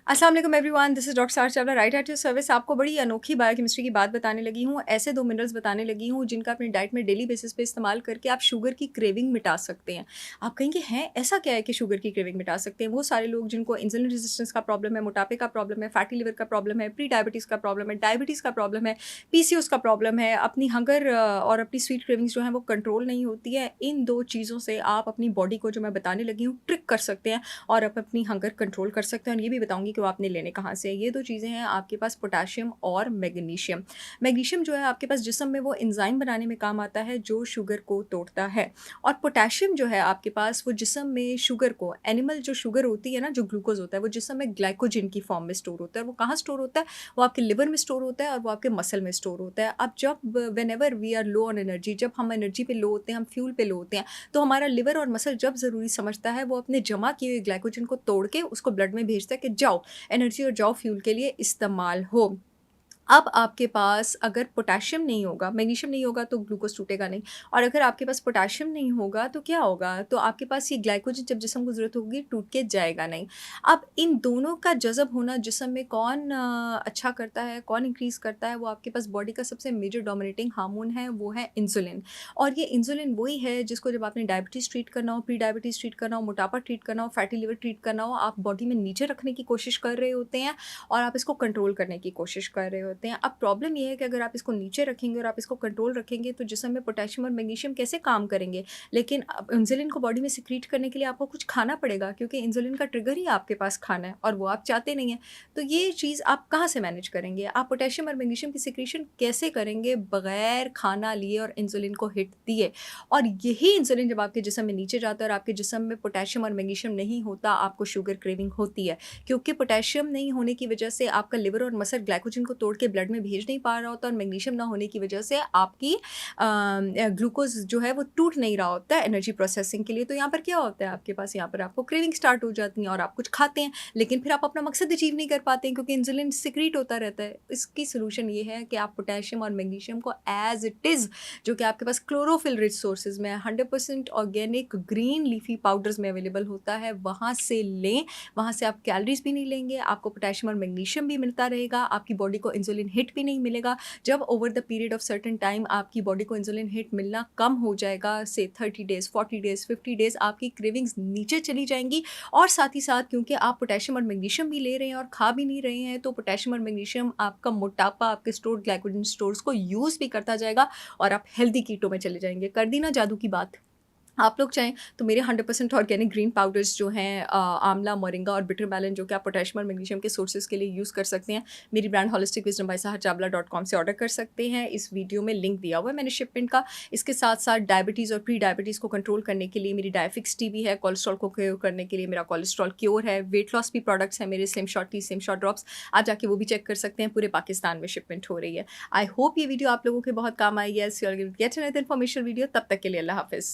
अस्सलाम वालेकुम everyone, this is doctor सार Chawla, right at your service. आपको बड़ी अनोखी बायोकेमिस्ट्री की बात बताने लगी हूँ। ऐसे 2 मिनरल्स बताने लगी हूँ जिनका अपनी डाइट में डेली बेसिस पे इस्तेमाल करके आप शुगर की क्रेविंग मिटा सकते हैं। आप कहेंगे हैं ऐसा क्या है कि शुगर की क्रेविंग मिटा सकते हैं? वो सारे लोग जिनको इंसुलिन रेजिस्टेंस का प्रॉब्लम है, मोटापे का प्रॉब्लम है, फैटी लिवर का प्रॉब्लम है, प्री डायबिटीज़ का प्रॉब्लम है, डायबिटीज़ का प्रॉब्लम है, पीसीओएस का प्रॉब्लम है, अपनी हंगर और अपनी स्वीट क्रेविंग्स जो हैं वो कंट्रोल नहीं होती है। इन 2 चीज़ों से आप अपनी बॉडी को जो मैं बताने लगी हूँ ट्रिक कर सकते हैं और आप अपनी हंगर कंट्रोल कर सकते हैं और ये भी बताऊँगी कि वो आपने लेने कहाँ से हैं। ये 2 चीज़ें हैं आपके पास पोटेशियम और मैग्नीशियम। मैग्नीशियम जो है आपके पास जिस्म में वो एंजाइम बनाने में काम आता है जो शुगर को तोड़ता है और पोटेशियम जो है आपके पास वो जिस्म में शुगर को एनिमल जो शुगर होती है ना, जो ग्लूकोज़ होता है वो जिस्म में ग्लाइकोजन की फॉर्म में स्टोर होता है। वो कहाँ स्टोर होता है? वो आपके लिवर में स्टोर होता है और वो आपके मसल में स्टोर होता है। अब जब whenever we are low on energy, जब हम एनर्जी पे लो होते हैं, हम फ्यूल पे लो होते हैं, तो हमारा लिवर और मसल जब ज़रूरी समझता है वो अपने जमा किए हुए ग्लाइकोजन को तोड़ के उसको ब्लड में भेजता है कि जाओ एनर्जी और जाओ फ्यूल के लिए इस्तेमाल हो। अब आपके पास अगर पोटेशियम नहीं होगा, मैग्नीशियम नहीं होगा तो ग्लूकोज़ टूटेगा नहीं और अगर आपके पास पोटेशियम नहीं होगा तो क्या होगा? तो आपके पास ये ग्लाइकोजन जब जिस्म को ज़रूरत होगी टूट के जाएगा नहीं। अब इन दोनों का जज़ब होना जिस्म में कौन अच्छा करता है, कौन इंक्रीज़ करता है? वो आपके पास बॉडी का सबसे मेजर डोमिनेटिंग हार्मोन है, वो है इंसुलिन। और ये इंसुलिन वही है जिसको जब आपने डायबिटीज़ ट्रीट करना हो, प्री डायबिटीज़ ट्रीट करना हो, मोटापा ट्रीट करना हो, फैटी लिवर ट्रीट करना हो, आप बॉडी में नीचे रखने की कोशिश कर रहे होते हैं और आप इसको कंट्रोल करने की कोशिश कर रहे होते हैं। अब प्रॉब्लम ये है कि अगर आप इसको नीचे रखेंगे और आप इसको कंट्रोल रखेंगे तो जिस्म में पोटेशियम और मैग्नीशियम कैसे काम करेंगे? लेकिन अब इंसुलिन को बॉडी में सिक्रीट करने के लिए आपको कुछ खाना पड़ेगा क्योंकि इंसुलिन का ट्रिगर ही आपके पास खाना है और वो आप चाहते नहीं हैं। तो ये चीज़ आप कहाँ से मैनेज करेंगे? आप पोटेशियम और मैग्नीशियम की सिक्रीशन कैसे करेंगे बगैर खाना लिए और इंसुलिन को हिट दिए? और यही इंसुलिन जब आपके जिस्म में नीचे जाता है और आपके जिस्म में पोटेशियम और मैग्नीशियम नहीं होता, आपको शुगर क्रेविंग होती है। क्योंकि पोटेशियम नहीं होने की वजह से आपका लिवर और मसल ग्लाइकोजन को तोड़ के ब्लड में भेज नहीं पा रहा होता और मैग्नीशियम ना होने की वजह से आपकी ग्लूकोज जो है वो टूट नहीं रहा होता है एनर्जी प्रोसेसिंग के लिए। तो यहाँ पर क्या होता है आपके पास, यहाँ पर आपको क्रेविंग स्टार्ट हो जाती है और आप कुछ खाते हैं लेकिन फिर आप अपना मकसद अचीव नहीं कर पाते हैं क्योंकि इंसुलिन सिक्रीट होता रहता है। इसकी सोल्यूशन ये है कि आप पोटेशियम और मैग्नीशियम को एज इट इज़, जो कि आपके पास क्लोरोफिल रिच सोर्सेज में 100% ऑर्गेनिक ग्रीन लीफी पाउडर्स में अवेलेबल होता है, वहाँ से लें। वहाँ से आप कैलोरीज़ भी नहीं लेंगे, आपको पोटेशियम और मैग्नीशियम भी मिलता रहेगा, आपकी बॉडी को इंसुलिन हिट भी नहीं मिलेगा। जब over the period of certain time आपकी बॉडी को इंसुलिन हिट मिलना कम हो जाएगा, से 30 डेज़, 40 डेज़, 50 डेज़, आपकी क्रेविंग्स नीचे चली जाएँगी और साथ ही साथ क्योंकि आप पोटेशियम और मैग्नीशियम भी ले रहे हैं और खा भी नहीं रहे हैं, तो पोटेशियम और मैग्नीशियम आपका मोटापा, आपके स्टोर्ड ग्लाइकोजन स्टोर्स को यूज़ भी करता जाएगा और आप हेल्दी कीटो में चले जाएँगे। कर दी ना जादू की बात? आप लोग चाहें तो मेरे 100% ऑर्गेनिक ग्रीन पाउडर्स जो हैं आंवला, मोरिंगा और बिटर मेलन, जो कि आप पोटेशियम और मैग्नीशियम के सोर्सेज़ के लिए यूज़ कर सकते हैं, मेरी ब्रांड होलिस्टिक विज़डम बाय सहर चावला .com से ऑर्डर कर सकते हैं। इस वीडियो में लिंक दिया हुआ है मैंने शिपमेंट का। इसके साथ-साथ डायबिटीज़ और प्री डायबिटीज़ को कंट्रोल करने के लिए मेरी डायफिक्स टी भी है, कोलेस्ट्रॉल को क्योर करने के लिए मेरा कोलेस्ट्रॉल क्योर है, वेट लॉस भी प्रोडक्ट्स हैं मेरे, slim shot T, slim shot drops. आप जाके वो भी चेक कर सकते हैं, पूरे पाकिस्तान में शिपमेंट हो रही है। आई होप ये वीडियो आप लोगों के बहुत काम आई है। So I will get another information video, तब तक के लिए अल्लाह हाफ़िज़।